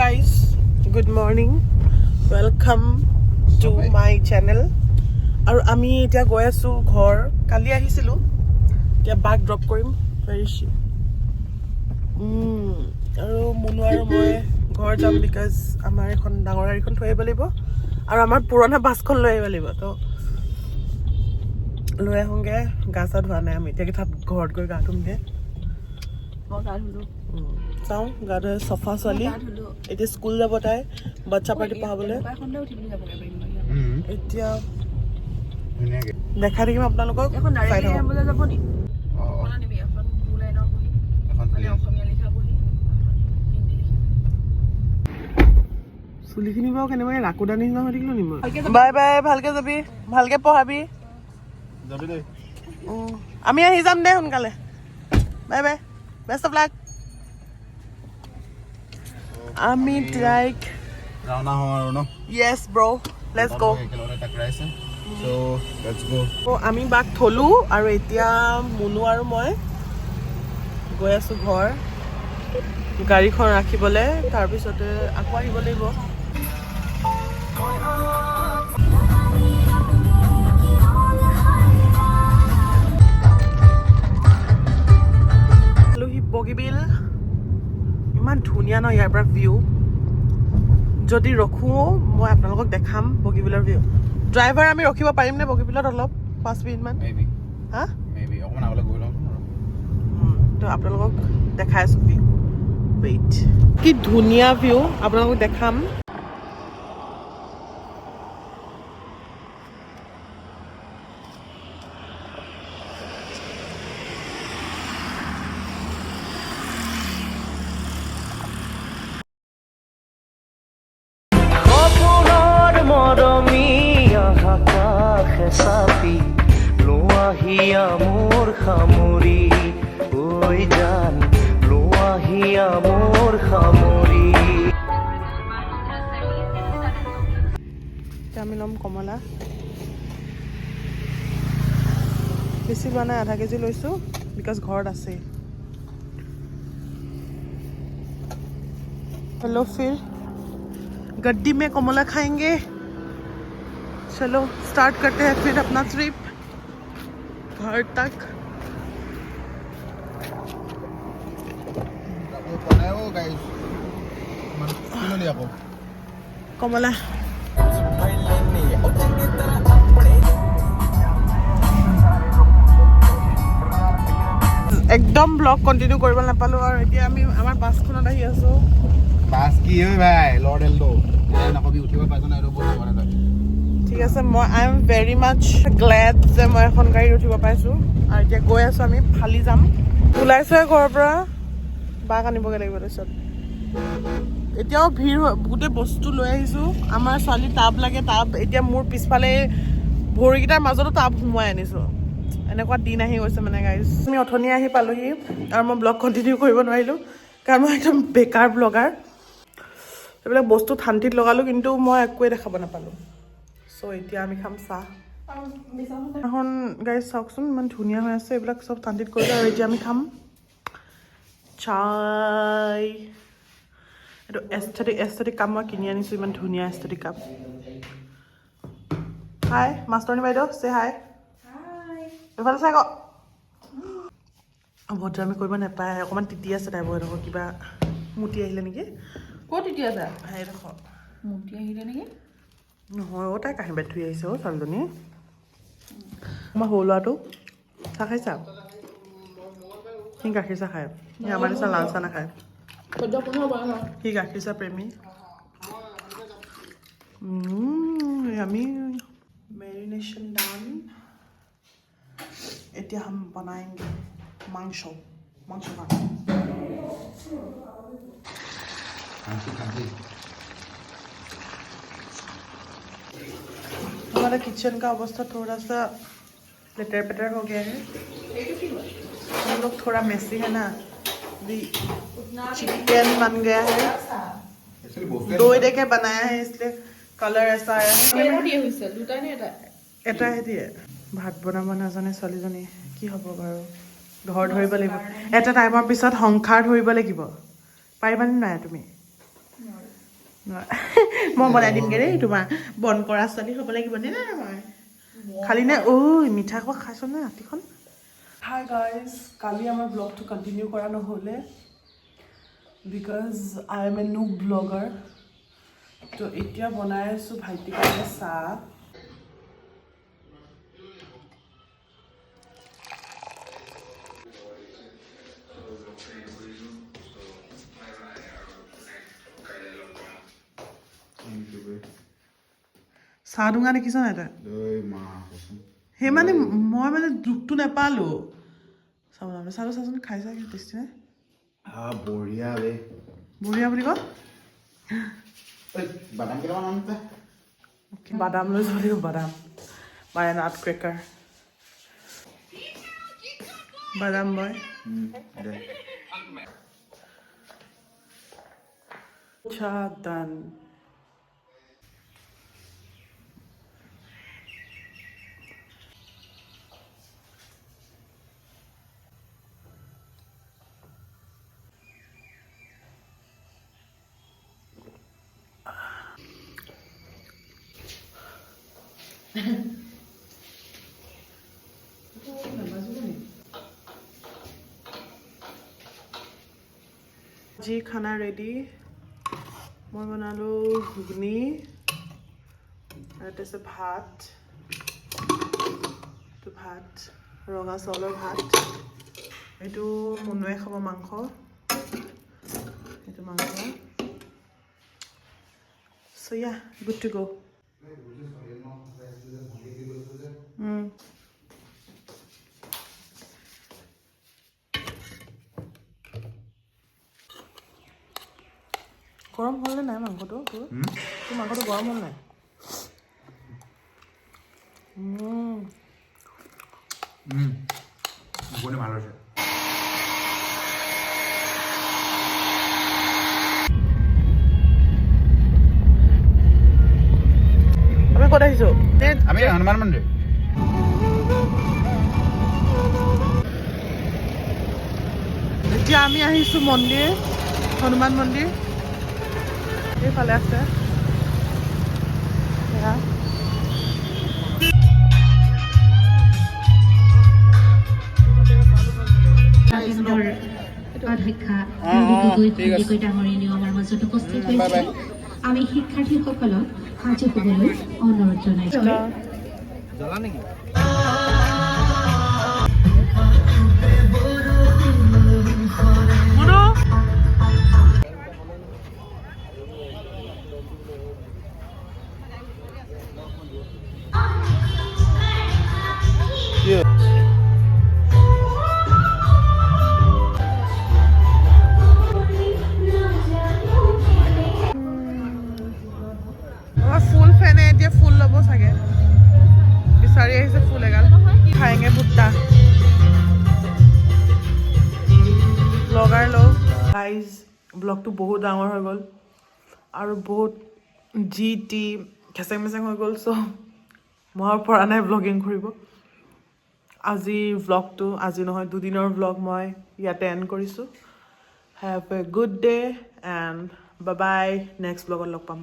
guys, good morning. Welcome to my channel. আৰু আমি এতিয়া গৈ আছো ঘৰ কালি আহিছিলো এতিয়া বাক ড্ৰপ কৰিম ফেৰিছি আৰু মুনু আৰু মই ঘৰ যাম বিকজ আমাৰ এখন ডাঙৰ গাড়ীখন থৈ আহিব লাগিব আৰু আমাৰ পুৰণা বাছখন লৈ আহিব লাগিব তো লৈ আহোঁগে গা চা ধোৱা নাই আমি এতিয়া তাত ঘৰত গৈ গা ধুমগে মই গা ধুলো চাওঁ গা ধুই চফা ছোৱালী এতিয়া স্কুল যাব তাই বাচ্চা পাৰ্টি পঢ়াবলৈ এতিয়া দেখাই থাকিম আপোনালোকক এখন ডাইৰেক্ট এম্বুলেন্স যাব নি অনা নিবি এখন ব্লু লাইনৰ বহি এখন অসমীয়া লিখা বহি হিন্দী লিখা চুলিখিনি বাৰু কেনেবাকৈ ৰাকুদানি নিচিনা হৈ থাকিলো নি মই বাই বাই ভালকে যাবি ভালকে পঢ়াবি যাবি দেই আমি আহি যাম দে সোনকালে bye bye best of luck আমি লাইক ৰাওনা হওঁ আৰু ন য়েছ ব্ৰ' লেটছ গ' একেলগতে টাকৰাইছে চ' লেটছ গ' আমি বাক থলো আৰু এতিয়া মুনু আৰু মই গৈ আছো ঘৰ গাড়ীখন ৰাখিবলৈ তাৰপিছতে আকৌ আহিব লাগিব বগীবিল ইমান ধুনীয়া ন ইয়াৰ পৰা ভিউ যদি ৰখো মই আপোনালোকক দেখাম বগীবিলৰ ভিউ ড্ৰাইভাৰ আমি ৰখিব পাৰিম নে বগীবিলত অলপ 5 মিনিটমান মেবি হা মেবি অকণমান আগলৈ গৈ লওঁ তো আপোনালোকক দেখাই আছোঁ ভিউ ৱেইট কি ধুনীয়া ভিউ আপোনালোকক দেখাম চাপি লোৱাহিয়া মোৰ সামৰি ঐ জান লোৱাহিয়া মোৰ সামৰি আমি ল'ম কমলা বেছি লোৱা নাই আধা কেজি লৈছোঁ বিকজ ঘৰত আছে हेलो फिर गड्डी में कमला खाएंगे चलो स्टार्ट करते हैं फिर अपना ट्रिप घर तक कमला একদম ব্লগ কন্টিনিউ কৰিব নাপালোঁ আৰু এতিয়া আমি আমাৰ বাছখনত আহি আছোঁ বাছ কি হয় ভাই লৰ্ড এল্ডো নকবি উঠিব পাইছ নাই ৰ'ব ঠিক আছে মই I am very much glad যে মই এখন গাড়ীত উঠিব পাইছোঁ আৰু এতিয়া গৈ আছোঁ আমি ফালি যাম ওলাইছোঁ ঘৰৰ পৰা বাক আনিবগৈ লাগিব তাৰপিছত এতিয়াও ভিৰ গোটেই বস্তু লৈ আহিছোঁ আমাৰ ছোৱালী টাব লাগে টাব এতিয়া মোৰ পিছফালে ভৰিকেইটাৰ মাজতো টাব সোমোৱাই আনিছোঁ এনেকুৱা দিন আহি গৈছে মানে গাইজ আমি অথনি আহি পালোহি আৰু মই ব্লগ কণ্টিনিউ কৰিব নোৱাৰিলোঁ কাৰণ মই একদম বেকাৰ ব্লগাৰ এইবিলাক বস্তু ঠাণ্ডিত লগালোঁ কিন্তু মই একোৱে দেখাব নাপালোঁ চ' এতিয়া আমি খাম চাহ এখন গাড়ী চাওকচোন ইমান ধুনীয়া হৈ আছে এইবিলাক চব ঠাণ্ডিত কৰিলোঁ আৰু এতিয়া আমি খাম চাই এইটো এস্থেটিক কাপ মই কিনি আনিছোঁ ইমান ধুনীয়া এস্থেটিক কাপ হাই মাষ্টৰণী বাইদেউ চে হাই এইফালে চাই ক ভদ্ৰামি কৰিব নাপায় অকণমান তিতি আছে তাই বৰডোখৰ কিবা মুতি আহিলে নেকি ক'ত এতিয়া যা সেইডোখৰ মুৰ্তি আহিলে নেকি নহয় অ' তাই কাঁহী বাতি ধুই আহিছে অ' ছোৱালীজনী আমাৰ সৰু ল'ৰাটো চাহ খাইছা সি গাখীৰ চাহ খায় সি আমাৰ নিচিনা লাল চাহ নাখায় সি গাখীৰ চাহ প্ৰেমী আমি মেৰিনেশ্যন ডান এতিয়া हम बनाएंगे মাংস हमारा किचन का अवस्था थोड़ा सा लेटर पेटर हो गया है हम लोग थोड़ा मेसी है ना चिकन बन गया है दो दे के बनाया है इसलिए कलर ऐसा आया है এটাহে দিয়ে ভাত বনাব নাজানে ছোৱালীজনী কি হ'ব বাৰু ঘৰ ধৰিব লাগিব এটা টাইমৰ পিছত সংসাৰ ধৰিব লাগিব পাৰিবানে নাই তুমি মই বনাই দিমগৈ দেই তোমাৰ বন্ধ কৰা ছোৱালী হ'ব লাগিব নে নাই মই খালি নে ঐ মিঠা খোৱা খাইছ নে ৰাতিখন হাই গাইজ কালি আমাৰ ব্লগটো কণ্টিনিউ কৰা নহ'লে because I M a new blogger তো এতিয়া বনাই আছোঁ ভাইটিৰ কাৰণে চাহ চাহ ডুঙা দেখিছ নাই তই সেই মানে মই মানে দুখটো নাপালোঁ চাবলৈ চালোঁ চাচোন খাই চাই টেষ্টি নাই বঢ়িয়া বে বঢ়িয়া বুলি ক বাদাম কেইটামান আনোতে বাদাম লৈ যাব লাগিব বাদাম বাই নাট ক্ৰেকাৰ বাদাম বয় আচ্ছা ডান আজি খানা ৰেডি মই বনালোঁ ঘুগনি আৰু তাৰপিছত ভাত এইটো ভাত ৰঙা চাউলৰ ভাত এইটো মুনুৱে খাব মাংস এইটো মাংস চ' ইয়া গুড টু গ' গৰম হ'লনে নাই মাংসটো তোৰ মাংসটো গৰম হ'ল নাই ভাল হৈছে আমি ক'ত আহিছোঁ আমি হনুমান মন্দিৰ এতিয়া আমি আহিছোঁ মন্দিৰ হনুমান মন্দিৰ এইফালে আছে এয়া অধ্যক্ষা গগৈ ডাঙৰীয়াও আমাৰ মাজত উপস্থিত হৈছে আমি শিক্ষাৰ্থীসকলক সাজু হ'বলৈ অনুৰোধ জনাইছোঁ ফুল ফেনে এতিয়া ফুল ল'ব চাগে বিচাৰি আহিছে ফুল এগাল খায়েঙে ভুট্টা ব্লগাৰ লগ গাইজ ব্লগটো বহুত ডাঙৰ হৈ গ'ল আৰু বহুত জি টি খেচেং মেচেং হৈ গ'ল চ' মই পৰা নাই ব্লগিং কৰিব আজি ব্লগটো আজি নহয় দুদিনৰ ব্লগ মই ইয়াতে এণ্ড কৰিছোঁ have a good day and bye bye next ব্লগত লগ পাম